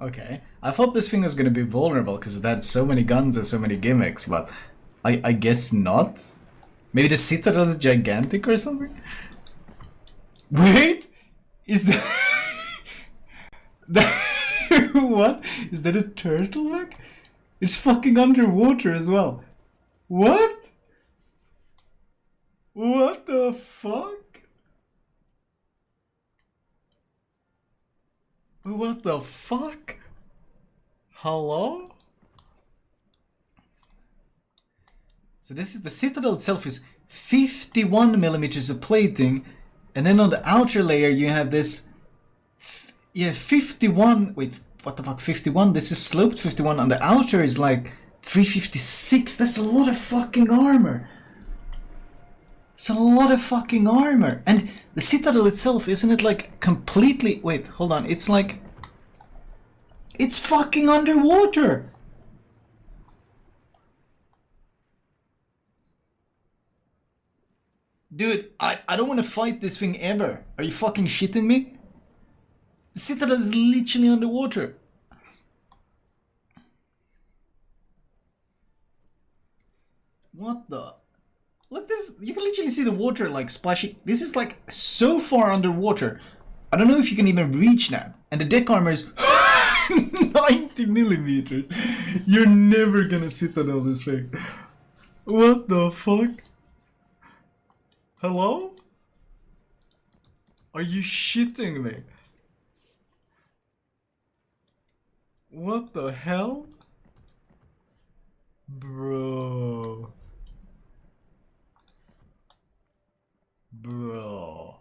Okay. I thought this thing was gonna be vulnerable because it had so many guns and so many gimmicks, but I guess not. Maybe the citadel is gigantic or something? Wait! Is that... What? Is that a turtleneck? It's fucking underwater as well. What? What the fuck? What the fuck? Hello? So this is the citadel itself is 51mm of plating, and then on the outer layer you have this 51. Wait, what the fuck? 51? This is sloped 51. On the outer is like 356. That's a lot of fucking armor. It's a lot of fucking armor. And the citadel itself, isn't it like completely... Wait, hold on. It's like... It's fucking underwater. Dude, I don't want to fight this thing ever. Are you fucking shitting me? The citadel is literally underwater. What the? Look, this. You can literally see the water like splashing. This is like so far underwater. I don't know if you can even reach that. And the deck armor is 90mm. You're never gonna citadel this thing. What the fuck? Hello? Are you shitting me? What the hell? Bro. Bro.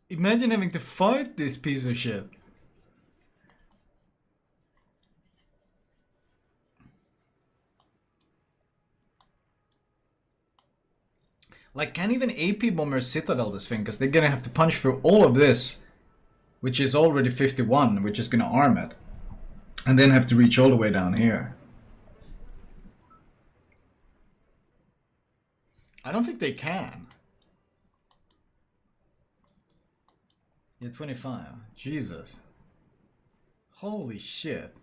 Imagine having to fight this piece of shit. Like, can't even AP bombers citadel this thing, because they're gonna have to punch through all of this, which is already 51, which is gonna arm it. And then have to reach all the way down here. I don't think they can. Yeah, 25. Jesus. Holy shit.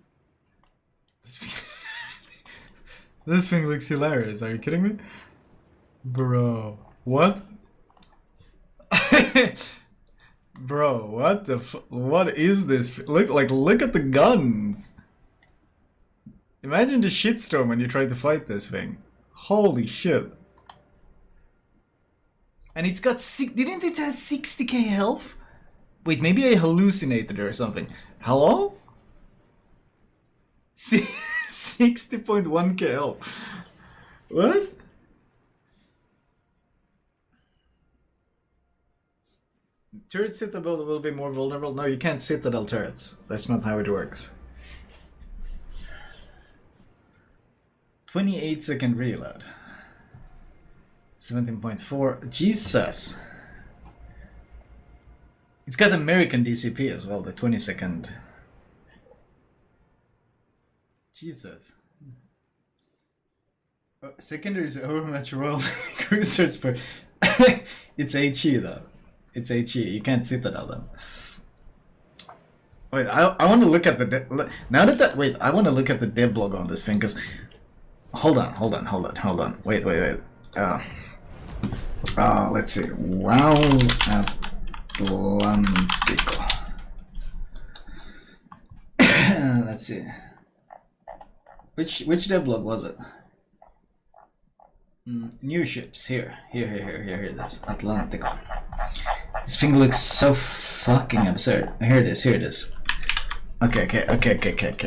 This thing looks hilarious. Are you kidding me? Bro. What? Bro, what the what is this? Look at the guns. Imagine the shitstorm when you try to fight this thing. Holy shit. And it's got didn't it have 60k health? Wait, maybe I hallucinated or something. Hello? 60.1k health. What? Turret citadel will be more vulnerable. No, you can't citadel turrets. That's not how it works. 28-second reload. 17.4. Jesus. It's got American DCP as well, the 20-second. Jesus. Secondaries overmatch Royal Cruisers per. It's HE though. It's HE. You can't citadel them. Wait, I want to look at the now that wait, I want to look at the dev log on this thing because hold on. Wait. Let's see. Wow, Atlantico. Let's see. Which dev log was it? New ships. Here it is. Atlantico. This thing looks so fucking absurd. Here it is. Okay.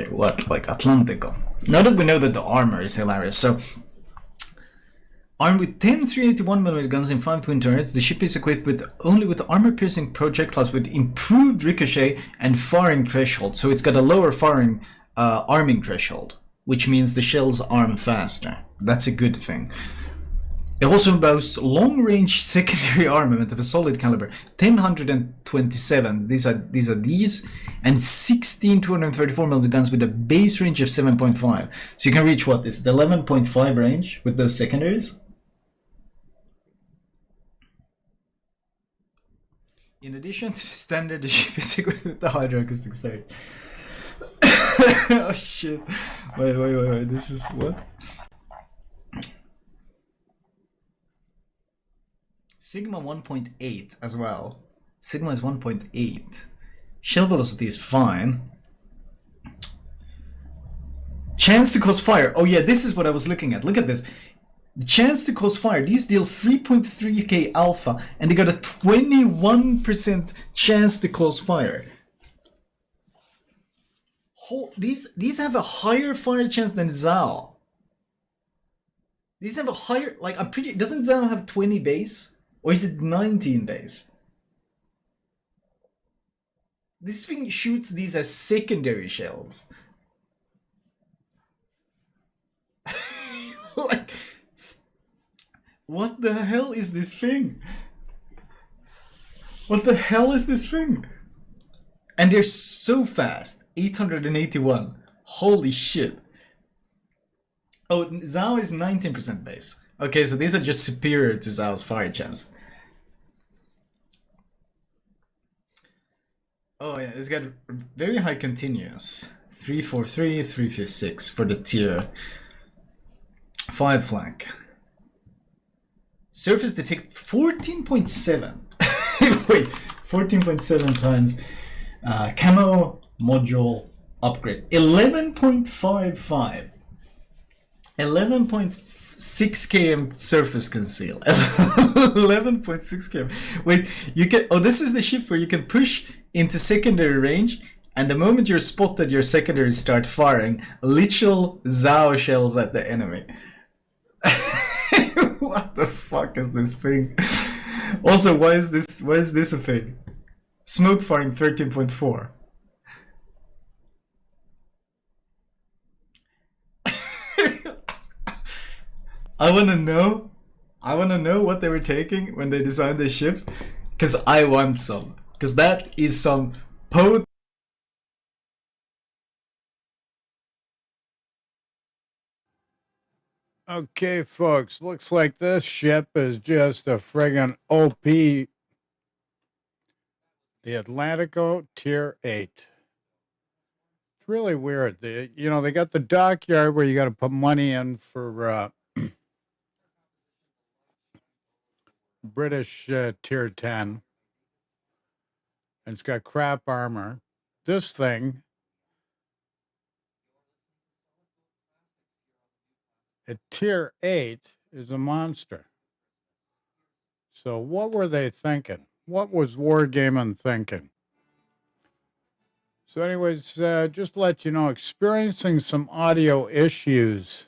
What? Like Atlantico. Now that we know that the armor is hilarious, so armed with 10 381mm guns and 5 twin turrets, the ship is equipped with only with armor-piercing projectiles with improved ricochet and firing threshold. So it's got a lower firing arming threshold, which means the shells arm faster. That's a good thing. It also boasts long-range secondary armament of a solid caliber, 1027. These are and 16 234mm guns with a base range of 7.5. So you can reach what is the 11.5 range with those secondaries. In addition to the standard, the ship is equipped with the hydroacoustic sight. Oh shit! Wait. This is what? Sigma 1.8 as well. Sigma is 1.8. Shell velocity is fine. Chance to cause fire. Oh yeah, this is what I was looking at. Look at this. Chance to cause fire. These deal 3.3k alpha, and they got a 21% chance to cause fire. These have a higher fire chance than Zao. These have a higher, like, I'm pretty. Doesn't Zao have 20 base? Or is it 19 base? This thing shoots these as secondary shells. Like, what the hell is this thing? What the hell is this thing? And they're so fast. 881. Holy shit. Oh, Zao is 19% base. Okay, so these are just superior to Zao's fire chance. Oh yeah, it's got very high continuous. 343, 356 for the tier 5 flank. Surface detect 14.7. Wait, 14.7 times camo module upgrade. 11.55. 11.6 km surface conceal. 11.6 km. Wait, you can. Oh, this is the ship where you can push into secondary range, and the moment you're spotted, your secondaries start firing literal Zao shells at the enemy. What the fuck is this thing? Also, why is this a thing? Smoke firing 13.4. I I want to know what they were taking when they designed the ship, because I want some. Because that is some potent. Okay, folks, looks like this ship is just a friggin' OP. The Atlantico Tier 8. It's really weird. They got the dockyard where you got to put money in for British Tier 10. And it's got crap armor. This thing, at Tier 8, is a monster. So what were they thinking? What was Wargaming thinking? So anyways, just to let you know, experiencing some audio issues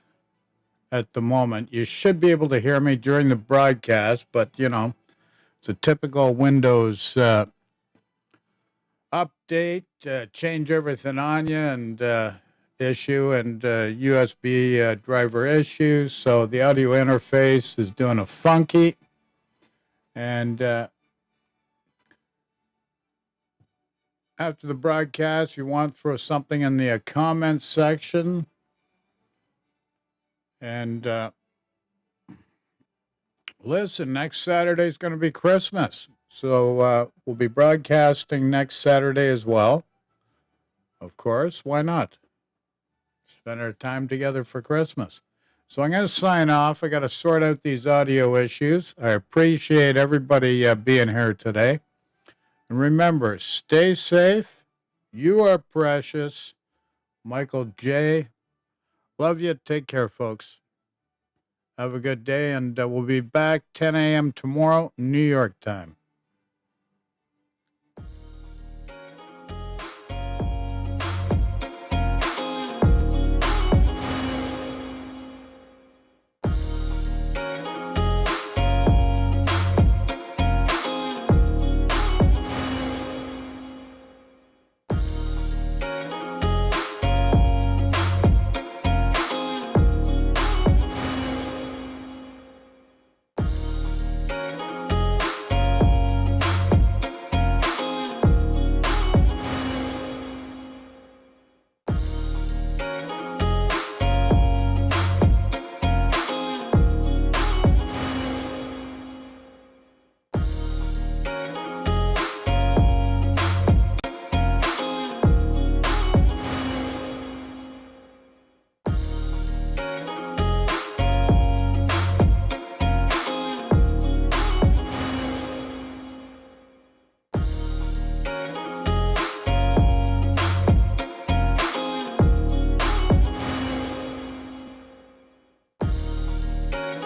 at the moment. You should be able to hear me during the broadcast, but, it's a typical Windows update, change everything on you, and issue, and USB driver issues. So the audio interface is doing a funky. And after the broadcast, you want to throw something in the comments section. And listen, next Saturday is going to be Christmas. So we'll be broadcasting next Saturday as well. Of course, why not? Spend our time together for Christmas. So I'm going to sign off. I got to sort out these audio issues. I appreciate everybody being here today. And remember, stay safe. You are precious. Michael J. Love you. Take care, folks. Have a good day, and we'll be back 10 a.m. tomorrow, New York time.